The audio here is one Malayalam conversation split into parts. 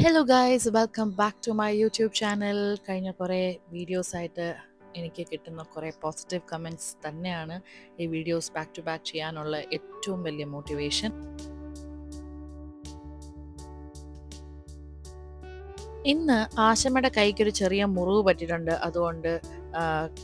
Hello guys, welcome back to my YouTube channel. കഴിഞ്ഞ കുറേ വീഡിയോസായിട്ട് എനിക്ക് കിട്ടുന്ന കുറേ പോസിറ്റീവ് കമൻറ്റ്സ് തന്നെയാണ് ഈ വീഡിയോസ് ബാക്ക് ടു ബാക്ക് ചെയ്യാനുള്ള ഏറ്റവും വലിയ മോട്ടിവേഷൻ. ഇന്ന് ആശമ്മയുടെ കൈക്കൊരു ചെറിയ മുറിവ് പറ്റിയിട്ടുണ്ട്. അതുകൊണ്ട്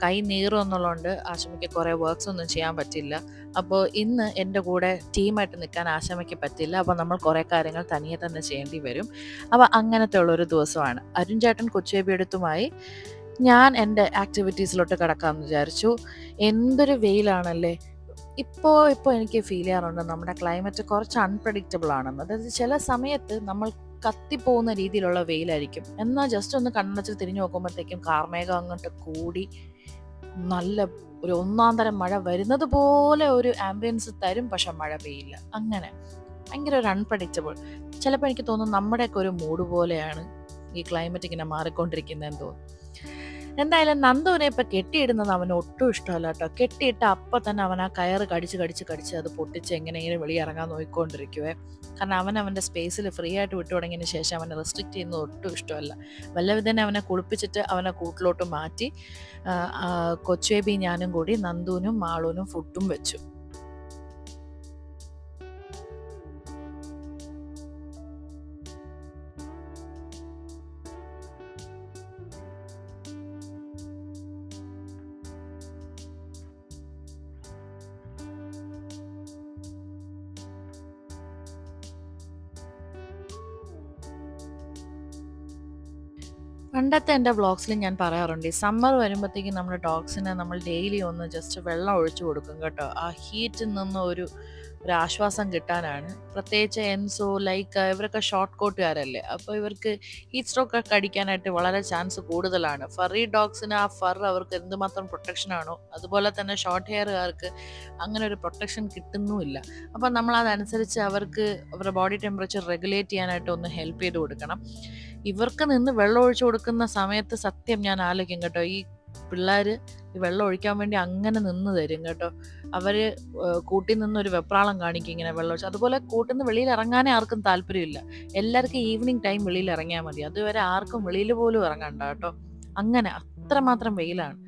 കൈ നീറുമെന്നുള്ളതുകൊണ്ട് ആശമ്മയ്ക്ക് കുറേ വർക്ക്സ് ഒന്നും ചെയ്യാൻ പറ്റില്ല. അപ്പോൾ ഇന്ന് എൻ്റെ കൂടെ ടീമായിട്ട് നിൽക്കാൻ ആശമ്മയ്ക്ക് പറ്റില്ല. അപ്പോൾ നമ്മൾ കുറേ കാര്യങ്ങൾ തനിയെ തന്നെ ചെയ്യേണ്ടി വരും. അപ്പോൾ അങ്ങനത്തെ ഉള്ളൊരു ദിവസമാണ്. അരുൺ ചേട്ടൻ കൊച്ചുബേബിയെടുത്തുമായി ഞാൻ എൻ്റെ ആക്ടിവിറ്റീസിലോട്ട് കിടക്കാമെന്ന് വിചാരിച്ചു. എന്തൊരു വെയിലാണല്ലേ! ഇപ്പോൾ എനിക്ക് ഫീൽ ചെയ്യാറുണ്ട് നമ്മുടെ ക്ലൈമറ്റ് കുറച്ച് അൺപ്രഡിക്റ്റബിൾ ആണെന്ന്. അതായത് ചില സമയത്ത് നമ്മൾ കത്തിപ്പോകുന്ന രീതിയിലുള്ള വെയിലായിരിക്കും. എന്നാൽ ജസ്റ്റ് ഒന്ന് കണ്ണടച്ച് തിരിഞ്ഞു നോക്കുമ്പോഴത്തേക്കും കാർമേഘം അങ്ങോട്ട് കൂടി നല്ല ഒരു ഒന്നാം തരം മഴ വരുന്നത് പോലെ ഒരു ആംബിയൻസ് തരും, പക്ഷെ മഴ പെയ്യില്ല. അങ്ങനെ ഭയങ്കര ഒരു അൺപ്രഡിക്റ്റബിൾ. ചിലപ്പോൾ എനിക്ക് തോന്നുന്നു നമ്മുടെയൊക്കെ ഒരു മൂഡ് പോലെയാണ് ഈ ക്ലൈമറ്റ് ഇങ്ങനെ മാറിക്കൊണ്ടിരിക്കുന്നതെന്ന് തോന്നുന്നു. എന്തായാലും നന്ദുവിനെ ഇപ്പം കെട്ടിയിടുന്നത് അവന് ഒട്ടും ഇഷ്ടമല്ല കേട്ടോ. കെട്ടിയിട്ട് അപ്പം തന്നെ അവൻ ആ കയറ് കടിച്ച് അത് പൊട്ടിച്ച് എങ്ങനെയെങ്കിലും വെളിയിറങ്ങാൻ നോക്കിക്കൊണ്ടിരിക്കുവേ. കാരണം അവൻ്റെ സ്പേസിൽ ഫ്രീ ആയിട്ട് വിട്ടു തുടങ്ങിയതിന് ശേഷം അവനെ റെസ്ട്രിക്റ്റ് ചെയ്യുന്നത് ഒട്ടും ഇഷ്ടമല്ല. വല്ലവിധനെ അവനെ കുളിപ്പിച്ചിട്ട് അവനെ കൂട്ടിലോട്ട് മാറ്റി കൊച്ചുബേബി ഞാനും കൂടി നന്ദുവിനും മാളൂനും ഫുഡും വെച്ചു. പണ്ടത്തെ എൻ്റെ വ്ളോഗ്സിൽ ഞാൻ പറയാറുണ്ട്, ഈ സമ്മർ വരുമ്പോഴത്തേക്കും നമ്മുടെ ഡോഗ്സിനെ നമ്മൾ ഡെയിലി ഒന്ന് ജസ്റ്റ് വെള്ളം ഒഴിച്ചു കൊടുക്കും കേട്ടോ. ആ ഹീറ്റിൽ നിന്ന് ഒരു ആശ്വാസം കിട്ടാനാണ്. പ്രത്യേകിച്ച് എൻസോ ലൈക്ക് ഇവരൊക്കെ ഷോർട്ട് കോട്ടുകാരല്ലേ, അപ്പോൾ ഇവർക്ക് ഹീറ്റ് സ്ട്രോക്ക് ഒക്കെ അടിക്കാനായിട്ട് വളരെ ചാൻസ് കൂടുതലാണ്. ഫറി ഡോഗ്സിന് ആ ഫർ അവർക്ക് എന്തുമാത്രം പ്രൊട്ടക്ഷൻ ആണോ അതുപോലെ തന്നെ ഷോർട്ട് ഹെയറുകാർക്ക് അങ്ങനെ ഒരു പ്രൊട്ടക്ഷൻ കിട്ടുന്നുമില്ല. അപ്പം നമ്മൾ അതനുസരിച്ച് അവർക്ക് അവരുടെ ബോഡി ടെമ്പറേച്ചർ റെഗുലേറ്റ് ചെയ്യാനായിട്ട് ഒന്ന് ഹെൽപ്പ് ചെയ്ത് കൊടുക്കണം. ഇവർക്ക് നിന്ന് വെള്ളം ഒഴിച്ചു കൊടുക്കുന്ന സമയത്ത് സത്യം ഞാൻ ആലോചിക്കും കേട്ടോ, ഈ പിള്ളേർ ഈ വെള്ളം ഒഴിക്കാൻ വേണ്ടി അങ്ങനെ നിന്ന് തരും കേട്ടോ. അവർ കൂട്ടിൽ നിന്നൊരു വെപ്രാളം കാണിക്കും ഇങ്ങനെ വെള്ളം ഒഴിച്ച്. അതുപോലെ കൂട്ടിൽ നിന്ന് വെളിയിൽ ഇറങ്ങാനേ ആർക്കും താല്പര്യമില്ല. എല്ലാവർക്കും ഈവനിങ് ടൈം വെളിയിൽ ഇറങ്ങിയാൽ മതി, അതുവരെ ആർക്കും വെളിയിൽ പോലും ഇറങ്ങണ്ട കേട്ടോ. അങ്ങനെ അത്രമാത്രം വെയിലാണ്.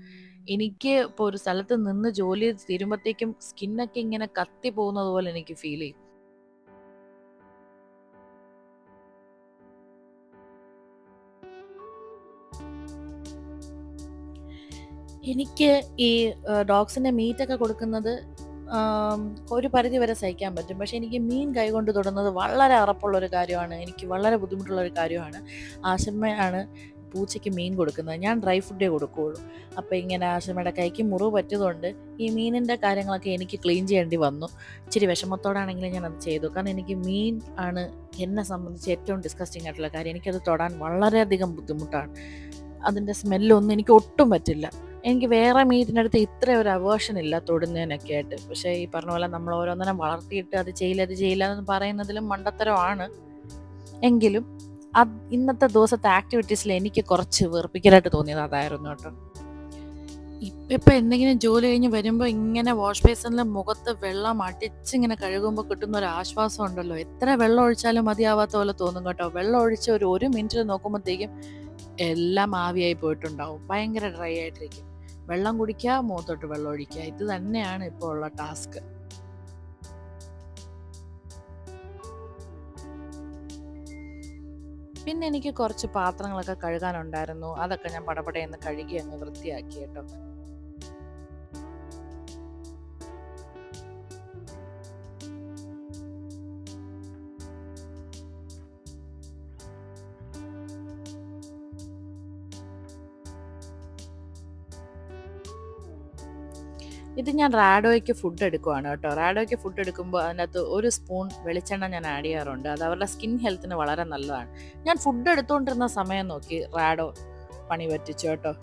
എനിക്ക് ഇപ്പോൾ ഒരു സ്ഥലത്ത് നിന്ന് ജോലി തീരുമ്പോഴത്തേക്കും സ്കിന്നൊക്കെ ഇങ്ങനെ കത്തി പോകുന്നത് പോലെ എനിക്ക് ഫീൽ ചെയ്യും. എനിക്ക് ഈ ഡോഗ്സിൻ്റെ മീറ്റൊക്കെ കൊടുക്കുന്നത് ഒരു പരിധി വരെ സഹിക്കാൻ പറ്റും. പക്ഷേ എനിക്ക് മീൻ കൈകൊണ്ട് തൊടുന്നത് വളരെ അറപ്പുള്ളൊരു കാര്യമാണ്. എനിക്ക് വളരെ ബുദ്ധിമുട്ടുള്ളൊരു കാര്യമാണ്. ആശമ്മയാണ് പൂച്ചയ്ക്ക് മീൻ കൊടുക്കുന്നത്. ഞാൻ ഡ്രൈ ഫുഡേ കൊടുക്കുകയുള്ളൂ. അപ്പോൾ ഇങ്ങനെ ആശമ്മയുടെ കൈക്ക് മുറിവ് പറ്റിയതുകൊണ്ട് ഈ മീനിൻ്റെ കാര്യങ്ങളൊക്കെ എനിക്ക് ക്ലീൻ ചെയ്യേണ്ടി വന്നു. ഇച്ചിരി വിഷമത്തോടാണെങ്കിലും ഞാനത് ചെയ്തു. കാരണം എനിക്ക് മീൻ ആണ് എന്നെ സംബന്ധിച്ച് ഏറ്റവും ഡിസ്കസ്റ്റിംഗ് ആയിട്ടുള്ള കാര്യം. എനിക്കത് തൊടാൻ വളരെയധികം ബുദ്ധിമുട്ടാണ്. അതിൻ്റെ സ്മെല്ലൊന്നും എനിക്ക് ഒട്ടും പറ്റില്ല. എനിക്ക് വേറെ മീറ്റിൻ്റെ അടുത്ത് ഇത്ര ഒരു അവേർഷൻ ഇല്ല തൊടുന്നതിനൊക്കെ ആയിട്ട്. പക്ഷേ ഈ പറഞ്ഞ പോലെ നമ്മൾ ഓരോന്നിനെ വളർത്തിയിട്ട് അത് ചെയ്യില്ല എന്ന് പറയുന്നതിലും മണ്ടത്തരമാണ്. എങ്കിലും ഇന്നത്തെ ദിവസത്തെ ആക്ടിവിറ്റീസിൽ എനിക്ക് കുറച്ച് വെറുപ്പിക്കലായിട്ട് തോന്നിയത് അതായിരുന്നു കേട്ടോ. ഇപ്പം എന്തെങ്കിലും ജോലി കഴിഞ്ഞ് വരുമ്പോൾ ഇങ്ങനെ വാഷ് ബേസിനിൽ മുഖത്ത് വെള്ളം അടിച്ചിങ്ങനെ കഴുകുമ്പോൾ കിട്ടുന്ന ഒരു ആശ്വാസം ഉണ്ടല്ലോ. എത്ര വെള്ളം ഒഴിച്ചാലും മതിയാവാത്ത പോലെ തോന്നും കേട്ടോ. വെള്ളം ഒഴിച്ച് ഒരു മിനിറ്റിൽ നോക്കുമ്പോഴത്തേക്കും എല്ലാം ആവിയായി പോയിട്ടുണ്ടാവും. ഭയങ്കര ഡ്രൈ ആയിട്ടിരിക്കും. വെള്ളം കുടിക്കുക, മുഖത്തോട്ട് വെള്ളം ഒഴിക്കുക, ഇത് തന്നെയാണ് ഇപ്പോൾ ഉള്ള ടാസ്ക്. പിന്നെ എനിക്ക് കുറച്ച് പാത്രങ്ങളൊക്കെ കഴുകാനുണ്ടായിരുന്നു. അതൊക്കെ ഞാൻ പടപടയെന്ന് കഴുകി അങ്ങ് വൃത്തിയാക്കി കേട്ടോ. ഇത് ഞാൻ റാഡോയ്ക്ക് ഫുഡ് എടുക്കുവാണ് കേട്ടോ. റാഡോയ്ക്ക് ഫുഡ് എടുക്കുമ്പോൾ അതിനകത്ത് ഒരു സ്പൂൺ വെളിച്ചെണ്ണ ഞാൻ ആഡ് ചെയ്യാറുണ്ട്. അത് അവരുടെ സ്കിൻ ഹെൽത്തിന് വളരെ നല്ലതാണ്. ഞാൻ ഫുഡ് എടുത്തുകൊണ്ടിരുന്ന സമയം നോക്കി റാഡോ പണി പറ്റിച്ചു കേട്ടോ.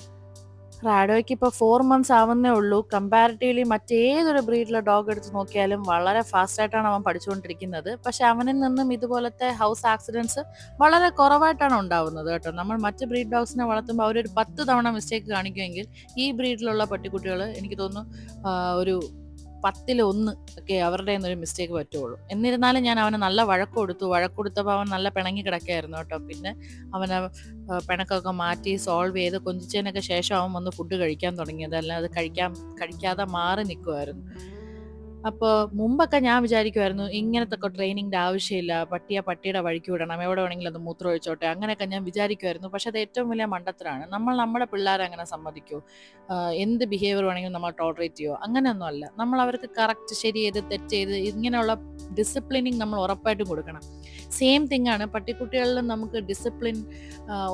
റാഡോയ്ക്ക് ഇപ്പോൾ 4 months ആവുന്നേ ഉള്ളൂ. കമ്പാരിറ്റീവ്ലി മറ്റേതൊരു ബ്രീഡിലെ ഡോഗ് എടുത്ത് നോക്കിയാലും വളരെ ഫാസ്റ്റായിട്ടാണ് അവൻ പഠിച്ചുകൊണ്ടിരിക്കുന്നത്. പക്ഷെ അവനിൽ നിന്നും ഇതുപോലത്തെ ഹൗസ് ആക്സിഡൻറ്റ്സ് വളരെ കുറവായിട്ടാണ് ഉണ്ടാവുന്നത് കേട്ടോ. നമ്മൾ മറ്റ് ബ്രീഡ് ഡോഗ്സിനെ വളർത്തുമ്പോൾ അവരൊരു 10 തവണ മിസ്റ്റേക്ക് കാണിക്കുമെങ്കിൽ ഈ ബ്രീഡിലുള്ള പട്ടിക്കുട്ടികൾ എനിക്ക് തോന്നുന്നു ഒരു 10-1 ഒക്കെ അവരുടെ ഒരു മിസ്റ്റേക്ക് പറ്റുള്ളൂ. എന്നിരുന്നാലും ഞാൻ അവന് നല്ല വഴക്ക് കൊടുത്തപ്പോൾ അവൻ നല്ല പിണങ്ങി കിടക്കുകയായിരുന്നു കേട്ടോ. പിന്നെ അവനെ പിണക്കൊക്കെ മാറ്റി സോൾവ് ചെയ്ത് കൊഞ്ചിച്ചതിനൊക്കെ ശേഷം അവൻ വന്ന് ഫുഡ് കഴിക്കാൻ തുടങ്ങിയത്. അല്ലാതെ കഴിക്കാതെ മാറി നിൽക്കുമായിരുന്നു. അപ്പോൾ മുമ്പൊക്കെ ഞാൻ വിചാരിക്കുമായിരുന്നു ഇങ്ങനത്തെ ട്രെയിനിങ്ങിൻ്റെ ആവശ്യമില്ല, പട്ടിയുടെ വഴിക്ക് വിടണം, എവിടെ വേണമെങ്കിലും അത് മൂത്രം ഒഴിച്ചോട്ടെ, അങ്ങനെയൊക്കെ ഞാൻ വിചാരിക്കുമായിരുന്നു. പക്ഷെ അത് ഏറ്റവും വലിയ മണ്ടത്തരാണ്. നമ്മുടെ പിള്ളേരെ അങ്ങനെ സമ്മതിക്കുമോ? എന്ത് ബിഹേവിയർ വേണമെങ്കിലും നമ്മൾ ടോളറേറ്റ് ചെയ്യുമോ? അങ്ങനെയൊന്നും അല്ല. നമ്മൾ അവർക്ക് കറക്റ്റ് ശരി ചെയ്ത് തെറ്റ് ചെയ്ത് ഇങ്ങനെയുള്ള ഡിസിപ്ലിനിങ് നമ്മൾ ഉറപ്പായിട്ടും കൊടുക്കണം. സെയിം തിങ് ആണ് പട്ടിക്കുട്ടികളിലും നമുക്ക് ഡിസിപ്ലിൻ,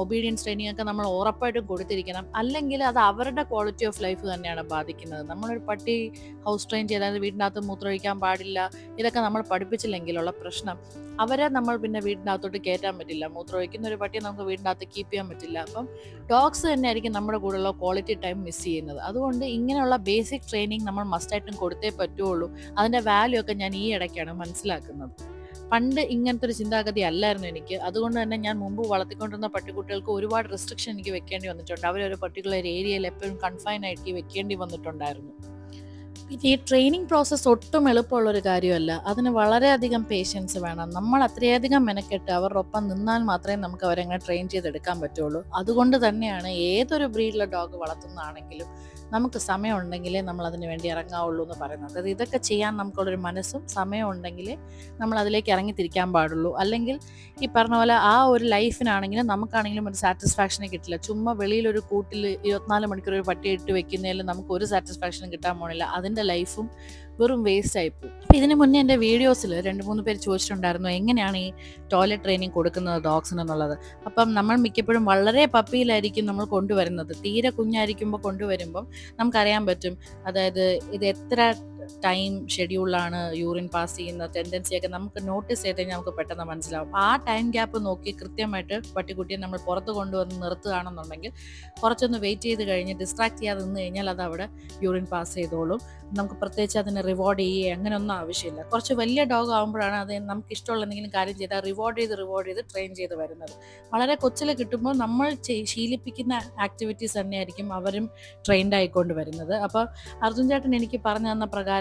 ഒബീഡിയൻസ് ട്രെയിനിങ് ഒക്കെ നമ്മൾ ഉറപ്പായിട്ടും കൊടുത്തിരിക്കണം. അല്ലെങ്കിൽ അത് അവരുടെ ക്വാളിറ്റി ഓഫ് ലൈഫ് തന്നെയാണ് ബാധിക്കുന്നത്. നമ്മളൊരു പട്ടി ഹൗസ് ട്രെയിൻ ചെയ്താൽ വീടിനകത്ത് മൂത്രമൊഴിക്കാൻ പാടില്ല, ഇതൊക്കെ നമ്മൾ പഠിപ്പിച്ചില്ലെങ്കിലുള്ള പ്രശ്നം, അവരെ നമ്മൾ പിന്നെ വീടിനകത്തോട്ട് കയറ്റാൻ പറ്റില്ല. മൂത്രമൊഴിക്കുന്ന ഒരു പട്ടിയെ നമുക്ക് വീടിനകത്ത് കീപ്പ് ചെയ്യാൻ പറ്റില്ല. അപ്പം ഡോഗ്സ് തന്നെ ആയിരിക്കും നമ്മുടെ കൂടെയുള്ള ക്വാളിറ്റി ടൈം മിസ് ചെയ്യുന്നത്. അതുകൊണ്ട് ഇങ്ങനെയുള്ള ബേസിക് ട്രെയിനിങ് നമ്മൾ മസ്റ്റായിട്ടും കൊടുത്തേ പറ്റുള്ളൂ. അതിൻ്റെ വാല്യൂ ഒക്കെ ഞാൻ ഈ ഇടയ്ക്കാണ് മനസ്സിലാക്കുന്നത്. പണ്ട് ഇങ്ങനത്തെ ഒരു ചിന്താഗതി അല്ലായിരുന്നു എനിക്ക്. അതുകൊണ്ട് തന്നെ ഞാൻ മുമ്പ് വളർത്തിക്കൊണ്ടിരുന്ന പട്ടിക്കുട്ടികൾക്ക് ഒരുപാട് റെസ്ട്രിക്ഷൻ എനിക്ക് വെക്കേണ്ടി വന്നിട്ടുണ്ട്. അവരൊരു പർട്ടിക്കുലർ ഏരിയയിൽ എപ്പോഴും കൺഫൈൻ ആയിട്ട് വെക്കേണ്ടി വന്നിട്ടുണ്ടായിരുന്നു. പിന്നെ ഈ ട്രെയിനിങ് പ്രോസസ്സ് ഒട്ടും എളുപ്പമുള്ളൊരു കാര്യമല്ല. അതിന് വളരെയധികം പേഷ്യൻസ് വേണം. നമ്മൾ അത്രയധികം മെനക്കെട്ട് അവരുടെ ഒപ്പം നിന്നാൽ മാത്രമേ നമുക്ക് അവരെങ്ങനെ ട്രെയിൻ ചെയ്തെടുക്കാൻ പറ്റുള്ളൂ. അതുകൊണ്ട് തന്നെയാണ് ഏതൊരു ബ്രീഡിലെ ഡോഗ് വളർത്തുന്നതാണെങ്കിലും നമുക്ക് സമയമുണ്ടെങ്കിലേ നമ്മൾ അതിന് വേണ്ടി ഇറങ്ങാവുള്ളൂ എന്ന് പറയുന്നത്. അതായത് ഇതൊക്കെ ചെയ്യാൻ നമുക്കുള്ളൊരു മനസ്സും സമയം ഉണ്ടെങ്കിലേ നമ്മൾ അതിലേക്ക് ഇറങ്ങിത്തിരിക്കാൻ പാടുള്ളൂ. അല്ലെങ്കിൽ ഈ പറഞ്ഞ പോലെ ആ ഒരു ലൈഫിനാണെങ്കിലും നമുക്കാണെങ്കിലും ഒരു സാറ്റിസ്ഫാക്ഷനെ കിട്ടില്ല. ചുമ്മാ വെളിയിലൊരു കൂട്ടിൽ 24 മണിക്കൂർ ഒരു പട്ടിയെ ഇട്ട് വെക്കുന്നതിൽ നമുക്ക് ഒരു സാറ്റിസ്ഫാക്ഷനും കിട്ടാൻ പോണില്ല. അതിൻ്റെ ലൈഫും വെറും വേസ്റ്റ് ആയിപ്പോവും. അപ്പം ഇതിന് മുന്നേ എൻ്റെ വീഡിയോസിൽ 2-3 പേര് ചോദിച്ചിട്ടുണ്ടായിരുന്നു എങ്ങനെയാണ് ഈ ടോയ്ലറ്റ് ട്രെയിനിങ് കൊടുക്കുന്നത് ഡോഗ്സിന് എന്നുള്ളത്. അപ്പം നമ്മൾ മിക്കപ്പോഴും വളരെ പപ്പിയിലായിരിക്കും നമ്മൾ കൊണ്ടുവരുന്നത്. തീരെ കുഞ്ഞായിരിക്കുമ്പോൾ കൊണ്ടുവരുമ്പം നമുക്കറിയാൻ പറ്റും, അതായത് ഇത് എത്ര ടൈം ഷെഡ്യൂളാണ് യൂറിൻ പാസ് ചെയ്യുന്ന ടെൻഡൻസിയൊക്കെ നമുക്ക് നോട്ടീസ് ചെയ്ത് കഴിഞ്ഞാൽ നമുക്ക് പെട്ടെന്ന് മനസ്സിലാവും. ആ ടൈം ഗ്യാപ്പ് നോക്കി കൃത്യമായിട്ട് പട്ടിക്കുട്ടിയെ നമ്മൾ പുറത്ത് കൊണ്ടുവന്ന് നിർത്തുകയാണെന്നുണ്ടെങ്കിൽ കുറച്ചൊന്ന് വെയിറ്റ് ചെയ്ത് കഴിഞ്ഞ് ഡിസ്ട്രാക്ട് ചെയ്യാതെ നിന്ന് കഴിഞ്ഞാൽ അത് അവിടെ യൂറിൻ പാസ് ചെയ്തോളും. നമുക്ക് പ്രത്യേകിച്ച് അതിനെ റിവാർഡ് ചെയ്യുക അങ്ങനെയൊന്നും ആവശ്യമില്ല. കുറച്ച് വലിയ ഡോഗ് ആകുമ്പോഴാണ് അത് നമുക്ക് ഇഷ്ടമുള്ള എന്തെങ്കിലും കാര്യം ചെയ്താൽ റിവാർഡ് ചെയ്ത് ട്രെയിൻ ചെയ്ത് വരുന്നത്. വളരെ കൊച്ചിൽ കിട്ടുമ്പോൾ നമ്മൾ ശീലിപ്പിക്കുന്ന ആക്ടിവിറ്റീസ് തന്നെയായിരിക്കും അവരും ട്രെയിൻഡ് ആയിക്കൊണ്ട് വരുന്നത്. അപ്പോൾ അർജുൻ ചേട്ടൻ എനിക്ക് പറഞ്ഞു തന്ന പ്രകാരം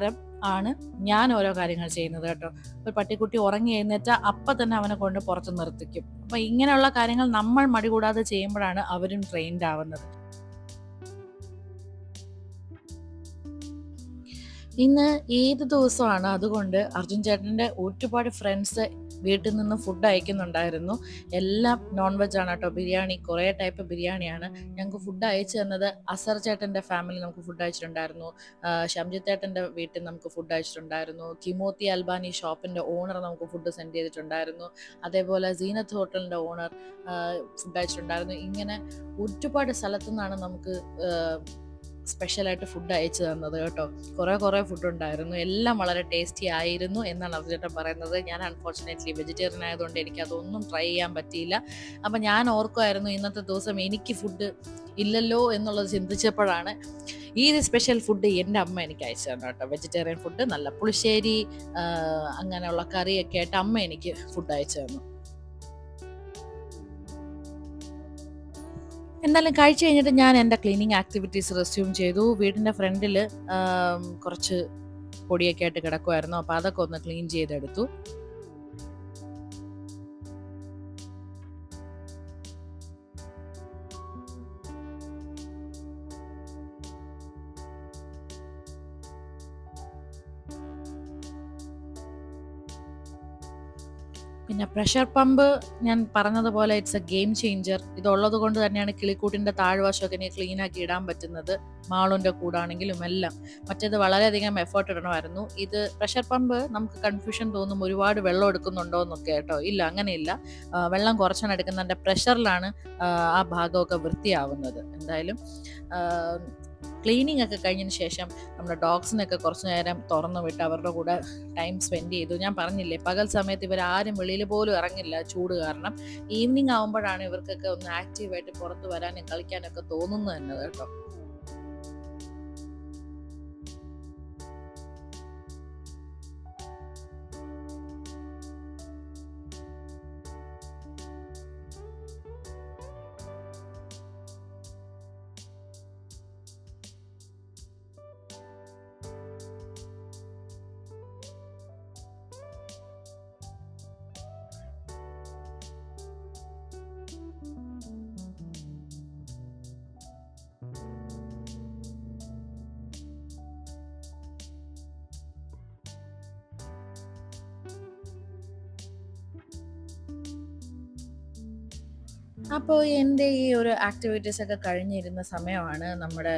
ആണ് ഞാൻ ഓരോ കാര്യങ്ങൾ ചെയ്യുന്നത് കേട്ടോ. ഒരു പട്ടിക്കുട്ടി ഉറങ്ങി എഴുന്നേറ്റാൽ അപ്പം തന്നെ അവനെ കൊണ്ട് പുറത്ത് നിർത്തിക്കും. അപ്പം ഇങ്ങനെയുള്ള കാര്യങ്ങൾ നമ്മൾ മടി കൂടാതെ ചെയ്യുമ്പോഴാണ് അവരും ട്രെയിൻഡ് ആവുന്നത്. ഇന്ന് ഏത് ദിവസമാണ്, അതുകൊണ്ട് അർജുൻ ചേട്ടൻ്റെ ഒരുപാട് ഫ്രണ്ട്സ് വീട്ടിൽ നിന്ന് ഫുഡ് അയക്കുന്നുണ്ടായിരുന്നു. എല്ലാം നോൺ വെജ് ആണ് കേട്ടോ. ബിരിയാണി, കുറേ ടൈപ്പ് ബിരിയാണിയാണ് ഞങ്ങൾക്ക് ഫുഡ് അയച്ചു തന്നത്. അസർ ചേട്ടൻ്റെ ഫാമിലി നമുക്ക് ഫുഡ് അയച്ചിട്ടുണ്ടായിരുന്നു. ഷംജിത്ത് ചേട്ടൻ്റെ വീട്ടിൽ നമുക്ക് ഫുഡ് അയച്ചിട്ടുണ്ടായിരുന്നു. കിമോത്തി അൽബാനി ഷോപ്പിൻ്റെ ഓണർ നമുക്ക് ഫുഡ് സെൻഡ് ചെയ്തിട്ടുണ്ടായിരുന്നു. അതേപോലെ സീനത്ത് ഹോട്ടലിൻ്റെ ഓണർ ഫുഡ് അയച്ചിട്ടുണ്ടായിരുന്നു. ഇങ്ങനെ ഒരുപാട് സ്ഥലത്തു നിന്നാണ് നമുക്ക് സ്പെഷ്യലായിട്ട് ഫുഡ് അയച്ചു തന്നത് കേട്ടോ. കുറേ ഫുഡ് ഉണ്ടായിരുന്നു. എല്ലാം വളരെ ടേസ്റ്റി ആയിരുന്നു എന്നാണ് അർജുൻ പറയുന്നത്. ഞാൻ അൺഫോർച്ചുനേറ്റ്ലി വെജിറ്റേറിയൻ ആയതുകൊണ്ട് എനിക്കതൊന്നും ട്രൈ ചെയ്യാൻ പറ്റിയില്ല. അപ്പം ഞാൻ ഓർക്കുമായിരുന്നു ഇന്നത്തെ ദിവസം എനിക്ക് ഫുഡ് ഇല്ലല്ലോ എന്നുള്ളത് ചിന്തിച്ചപ്പോഴാണ് ഈ സ്പെഷ്യൽ ഫുഡ് എൻ്റെ അമ്മ എനിക്ക് അയച്ചു തന്നു കേട്ടോ. വെജിറ്റേറിയൻ ഫുഡ്, നല്ല പുളിശ്ശേരി, അങ്ങനെയുള്ള കറിയൊക്കെ ആയിട്ട് അമ്മ എനിക്ക് ഫുഡ് അയച്ചു തന്നു. എന്തായാലും കഴിച്ചു കഴിഞ്ഞിട്ട് ഞാൻ എൻ്റെ ക്ലീനിങ് ആക്ടിവിറ്റീസ് റെസ്യൂം ചെയ്തു. വീടിൻ്റെ ഫ്രണ്ടിൽ കുറച്ച് പൊടിയൊക്കെ ആയിട്ട് കിടക്കുമായിരുന്നു. അപ്പോൾ അതൊക്കെ ഒന്ന് ക്ലീൻ ചെയ്തെടുത്തു. പിന്നെ പ്രഷർ പമ്പ് ഞാൻ പറഞ്ഞതുപോലെ ഇറ്റ്സ് എ ഗെയിം ചേഞ്ചർ. ഇതുള്ളത് കൊണ്ട് തന്നെയാണ് കിളിക്കൂട്ടിൻ്റെ താഴ്വശമൊക്കെ ഇനി ക്ലീൻ ആക്കി ഇടാൻ പറ്റുന്നത്. മാളുൻ്റെ കൂടാണെങ്കിലും എല്ലാം. മറ്റേത് വളരെയധികം എഫേർട്ട് ഇടണമായിരുന്നു. ഇത് പ്രഷർ പമ്പ് നമുക്ക് കൺഫ്യൂഷൻ തോന്നും, ഒരുപാട് വെള്ളം എടുക്കുന്നുണ്ടോ എന്നൊക്കെ കേട്ടോ. ഇല്ല, അങ്ങനെയില്ല. വെള്ളം കുറച്ചാണ് എടുക്കുന്നതിൻ്റെ പ്രഷറിലാണ് ആ ഭാഗമൊക്കെ വൃത്തിയാവുന്നത്. എന്തായാലും ക്ലീനിങ് ഒക്കെ കഴിഞ്ഞതിന് ശേഷം നമ്മുടെ ഡോഗ്സിനൊക്കെ കുറച്ച് നേരം തുറന്നു വിട്ട് അവരുടെ കൂടെ ടൈം സ്പെൻഡ് ചെയ്തു. ഞാൻ പറഞ്ഞില്ലേ, പകൽ സമയത്ത് ഇവരാരും വെളിയിൽ പോലും ഇറങ്ങില്ല ചൂട് കാരണം. ഈവനിങ് ആകുമ്പോഴാണ് ഇവർക്കൊക്കെ ഒന്ന് ആക്റ്റീവായിട്ട് പുറത്ത് വരാനും കളിക്കാനൊക്കെ തോന്നുന്നത് തന്നെ കേട്ടോ. അപ്പോൾ എൻ്റെ ഈ ഒരു ആക്ടിവിറ്റീസ് ഒക്കെ കഴിഞ്ഞിരുന്ന സമയമാണ് നമ്മുടെ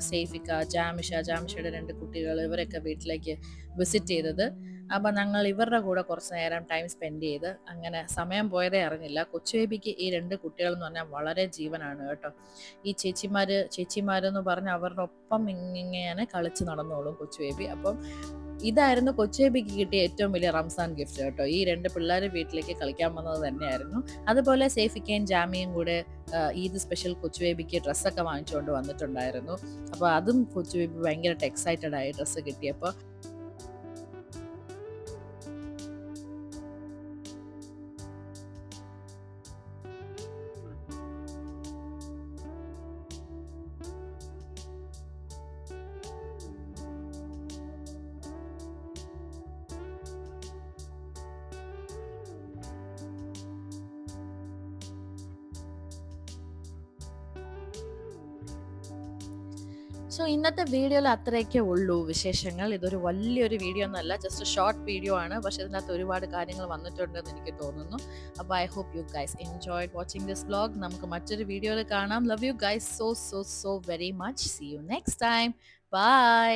സേഫിക്ക, ജാമിഷയുടെ 2 കുട്ടികൾ ഇവരൊക്കെ വീട്ടിലേക്ക് വിസിറ്റ് ചെയ്തത്. അപ്പോൾ ഞങ്ങൾ ഇവരുടെ കൂടെ കുറച്ച് നേരം ടൈം സ്പെൻഡ് ചെയ്ത് അങ്ങനെ സമയം പോയതേ അറിഞ്ഞില്ല. കൊച്ചു ബേബിക്ക് ഈ 2 കുട്ടികളെന്ന് പറഞ്ഞാൽ വളരെ ജീവനാണ് കേട്ടോ. ഈ ചേച്ചിമാരെന്ന് പറഞ്ഞാൽ അവരുടെ ഒപ്പം ഇങ്ങനെ കളിച്ച് നടന്നോളും കൊച്ചു ബേബി. അപ്പം ഇതായിരുന്നു കൊച്ചു ബേബിക്ക് കിട്ടിയ ഏറ്റവും വലിയ റംസാൻ ഗിഫ്റ്റ് കേട്ടോ. ഈ 2 പിള്ളേർ വീട്ടിലേക്ക് കളിക്കാൻ വന്നത് തന്നെയായിരുന്നു. അതുപോലെ സേഫിക്കയും ജാമിയും കൂടെ ഈദ് സ്പെഷ്യൽ കൊച്ചു ബേബിക്ക് ഡ്രസ്സൊക്കെ വാങ്ങിച്ചുകൊണ്ട് വന്നിട്ടുണ്ടായിരുന്നു. അപ്പോൾ അതും കൊച്ചു ബേബി ഭയങ്കരമായിട്ട് എക്സൈറ്റഡ് ആയി ഡ്രസ്സ് കിട്ടിയപ്പോൾ. സോ ഇന്നത്തെ വീഡിയോയിൽ അത്രയൊക്കെ ഉള്ളൂ വിശേഷങ്ങൾ. ഇതൊരു വലിയൊരു വീഡിയോ ഒന്നുമല്ല, ജസ്റ്റ് ഷോർട്ട് വീഡിയോ ആണ്. പക്ഷേ ഇതിനകത്ത് ഒരുപാട് കാര്യങ്ങൾ വന്നിട്ടുണ്ടെന്ന് എനിക്ക് തോന്നുന്നു. അപ്പോൾ I hope you guys enjoyed watching this vlog. നമുക്ക് മറ്റൊരു വീഡിയോയിൽ കാണാം. Love you guys so very much. See you next time. By.